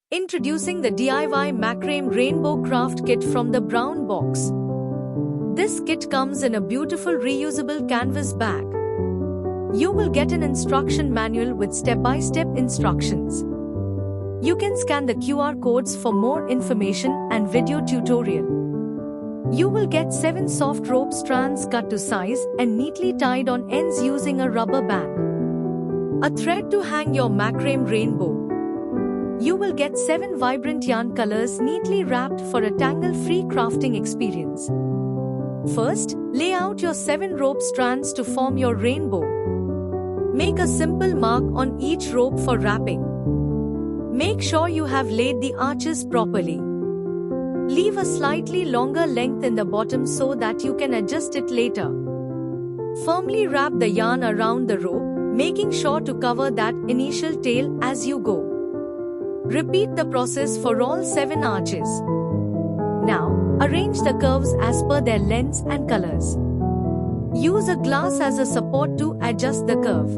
Introducing the DIY Macrame Rainbow Craft Kit from the Brown Box. This kit comes in a beautiful reusable canvas bag. You will get an instruction manual with step-by-step instructions. You can scan the QR codes for more information and video tutorial. You will get 7 soft rope strands cut to size and neatly tied on ends using a rubber band. A thread to hang your macrame rainbow. You will get 7 vibrant yarn colors neatly wrapped for a tangle-free crafting experience. First, lay out your 7 rope strands to form your rainbow. Make a simple mark on each rope for wrapping. Make sure you have laid the arches properly. Leave a slightly longer length in the bottom so that you can adjust it later. Firmly wrap the yarn around the rope, making sure to cover that initial tail as you go. Repeat the process for all 7 arches. Now, arrange the curves as per their lengths and colors. Use a glass as a support to adjust the curve.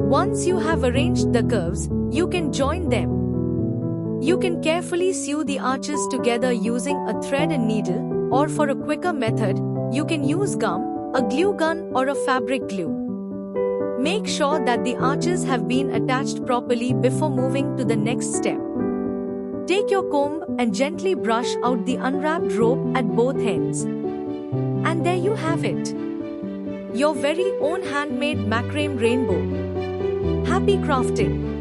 Once you have arranged the curves, you can join them. You can carefully sew the arches together using a thread and needle, or for a quicker method, you can use gum, a glue gun or a fabric glue. Make sure that the arches have been attached properly before moving to the next step. Take your comb and gently brush out the unwrapped rope at both ends. And there you have it. Your very own handmade macrame rainbow. Happy crafting!